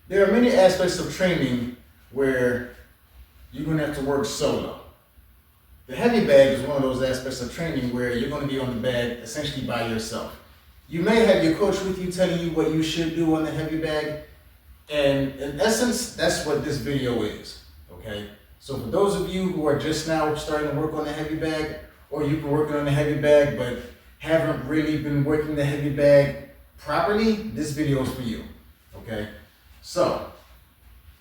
there are many aspects of training where you're going to have to work solo. The heavy bag is one of those aspects of training where you're going to be on the bag essentially by yourself. You may have your coach with you telling you what you should do on the heavy bag, and in essence, that's what this video is, okay? So for those of you who are just now starting to work on the heavy bag, or you've been working on the heavy bag but haven't really been working the heavy bag properly, this video is for you, okay? So,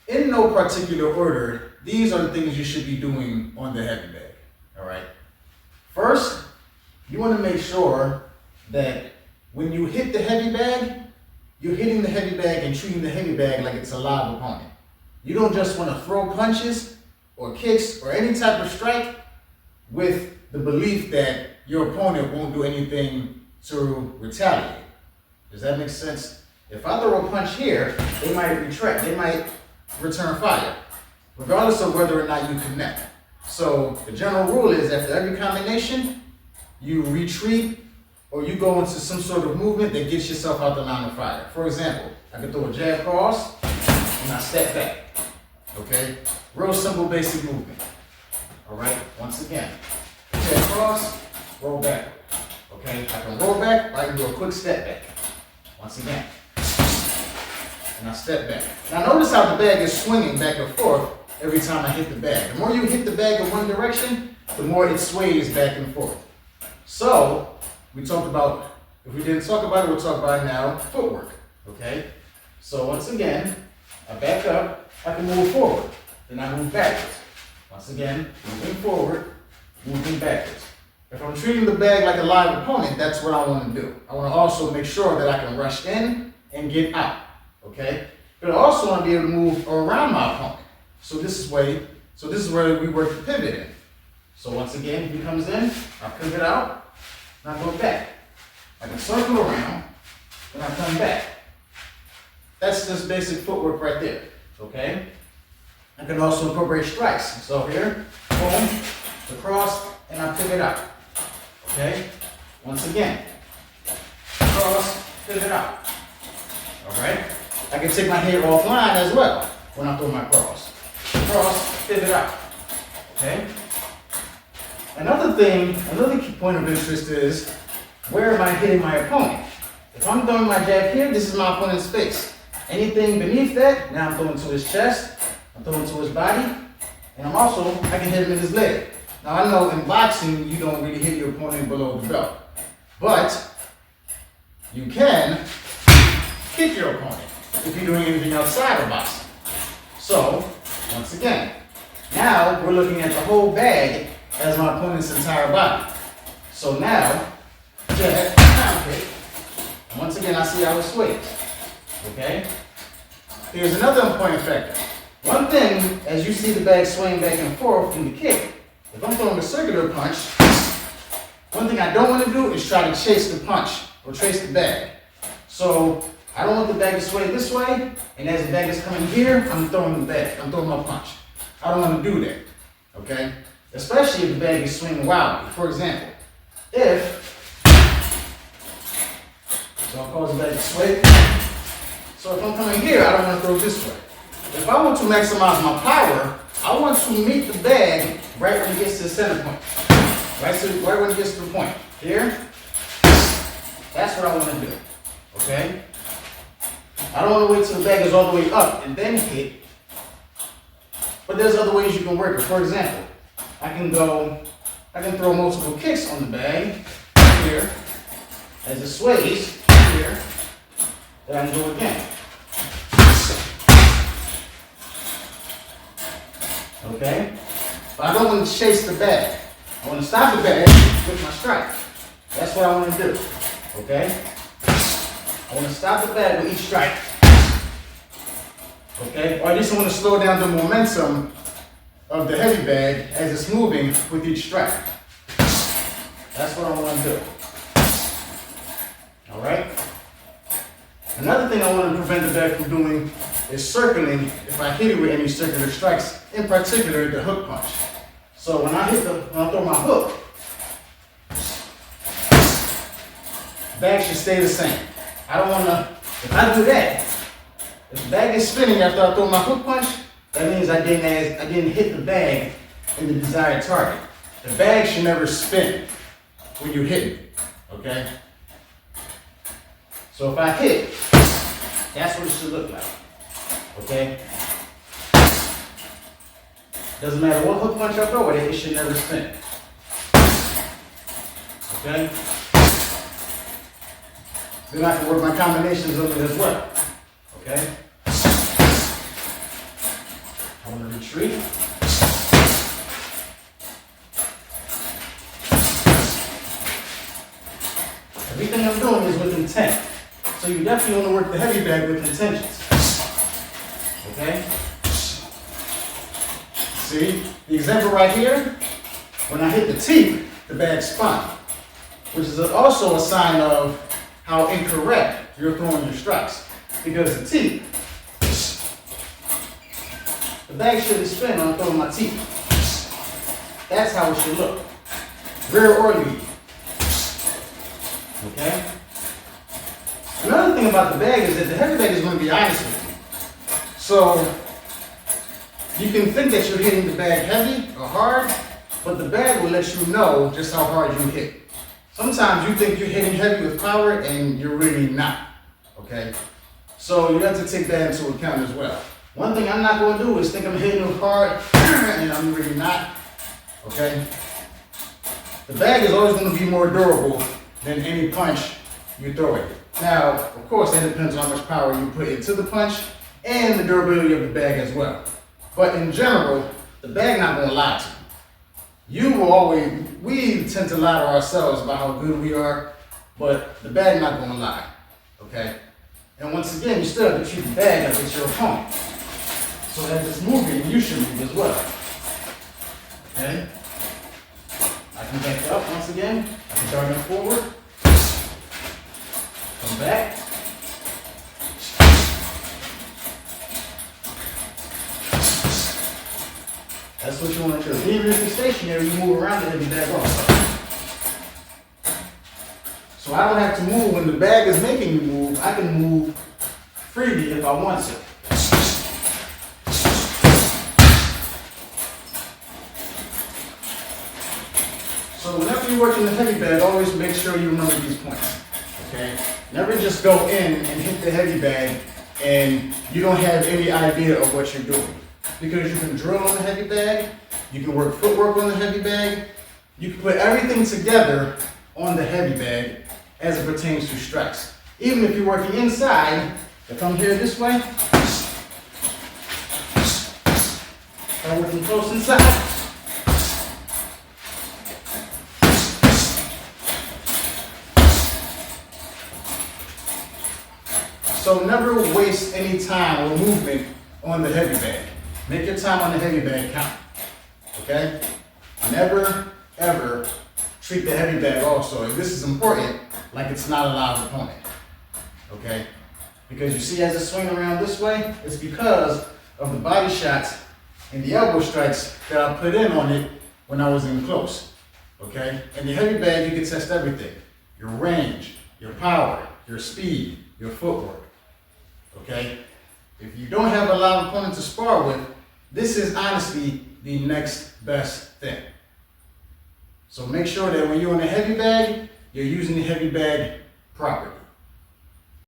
in no particular order, these are the things you should be doing on the heavy bag, all right? First, you want to make sure that when you hit the heavy bag, you're hitting the heavy bag and treating the heavy bag like it's a live opponent. You don't just want to throw punches or kicks or any type of strike with the belief that your opponent won't do anything to retaliate. Does that make sense? If I throw a punch here, they might retract, they might return fire, regardless of whether or not you connect. So the general rule is after every combination, you retreat or you go into some sort of movement that gets yourself out the line of fire. For example, I can throw a jab cross and I step back, okay? Real simple, basic movement, all right? Once again, jab cross, roll back, okay? I can roll back or I can do a quick step back. Once again, and I step back. Now notice how the bag is swinging back and forth every time I hit the bag. The more you hit the bag in one direction, the more it sways back and forth. So, we talked about, if we didn't talk about it, we'll talk about it now, footwork, okay? So once again, I back up, I can move forward, then I move backwards. Once again, moving forward, moving backwards. If I'm treating the bag like a live opponent, that's what I want to do. I want to also make sure that I can rush in and get out, okay? But I also want to be able to move around my opponent. So this is where we work the pivot in. So once again, if he comes in, I pivot out, and I go back. I can circle around, and I come back. That's just basic footwork right there, okay? I can also incorporate strikes. So here, boom, across, and I pivot out, okay? Once again, cross, pivot out, all right? I can take my head offline as well when I throw my cross. Cross, pivot out, okay? Another key point of interest is, where am I hitting my opponent? If I'm throwing my jab here, this is my opponent's face. Anything beneath that, now I'm throwing to his chest, I'm throwing to his body, and I can hit him in his leg. Now I know in boxing, you don't really hit your opponent below the belt, but you can kick your opponent if you're doing anything outside of boxing. So, once again, now we're looking at the whole bag as my opponent's entire body. So now, jab, down kick. And once again, I see how it sways. Okay? Here's another important factor. One thing, as you see the bag swaying back and forth in the kick, if I'm throwing a circular punch, one thing I don't want to do is try to chase the punch or chase the bag. So I don't want the bag to sway this way, and as the bag is coming here, I'm throwing the bag. I'm throwing my punch. I don't want to do that. Okay? Especially if the bag is swinging wildly. For example, I'll cause the bag to sway. So if I'm coming here, I don't want to throw this way. If I want to maximize my power, I want to meet the bag right when it gets to the center point. Right when it gets to the point. Here. That's what I want to do. Okay? I don't want to wait till the bag is all the way up and then hit. But there's other ways you can work it. For example, I can throw multiple kicks on the bag here as it sways here. Then I can go again. Okay? But I don't want to chase the bag. I want to stop the bag with my strike. That's what I want to do. Okay? I want to stop the bag with each strike. Okay? Or at least I want to slow down the momentum of the heavy bag as it's moving with each strike. That's what I want to do. Alright? Another thing I want to prevent the bag from doing is circling if I hit it with any circular strikes, in particular the hook punch. So when I throw my hook, the bag should stay the same. I don't want to, if I do that, If the bag is spinning after I throw my hook punch, that means I didn't hit the bag in the desired target. The bag should never spin when you hit it, okay? So if I hit, that's what it should look like, okay? Doesn't matter what hook punch I throw at it, it should never spin, okay? Then I can work my combinations of it as well, okay? I want to retreat. Everything I'm doing is with intent. So you definitely want to work the heavy bag with intentions. Okay? See? The example right here, when I hit the teeth, the bag spun. Which is also a sign of how incorrect you're throwing your strikes. Because the teeth, the bag shouldn't spin when I'm throwing my teeth. That's how it should look. Rear or lead. Okay? Another thing about the bag is that the heavy bag is going to be honest with you. So, you can think that you're hitting the bag heavy or hard, but the bag will let you know just how hard you hit. Sometimes you think you're hitting heavy with power and you're really not. Okay? So, you have to take that into account as well. One thing I'm not going to do is think I'm hitting it hard and I'm really not. Okay? The bag is always going to be more durable than any punch you throw it. Now, of course, that depends on how much power you put into the punch and the durability of the bag as well. But in general, the bag not going to lie to you. You will always, we tend to lie to ourselves about how good we are, but the bag not going to lie, okay? And once again, you still have to treat the bag like it's your opponent. So as it's moving, you should move as well, okay? I can back up once again. I can dart it forward. Come back. That's what you want to do. Even if you're stationary, you move around the heavy bag also. So I don't have to move when the bag is making me move. I can move freely if I want to. So whenever you're working the heavy bag, always make sure you remember these points, okay? Never just go in and hit the heavy bag and you don't have any idea of what you're doing. Because you can drill on the heavy bag, you can work footwork on the heavy bag, you can put everything together on the heavy bag as it pertains to strikes. Even if you're working inside, if I'm here this way, I'm working close inside. So never waste any time or movement on the heavy bag. Make your time on the heavy bag count, okay? Never, ever treat the heavy bag also, and this is important, like it's not a live opponent, okay? Because you see as it swings around this way, it's because of the body shots and the elbow strikes that I put in on it when I was in close, okay? In the heavy bag, you can test everything. Your range, your power, your speed, your footwork. Okay? If you don't have a live opponent to spar with, this is honestly the next best thing. So make sure that when you're in a heavy bag, you're using the heavy bag properly.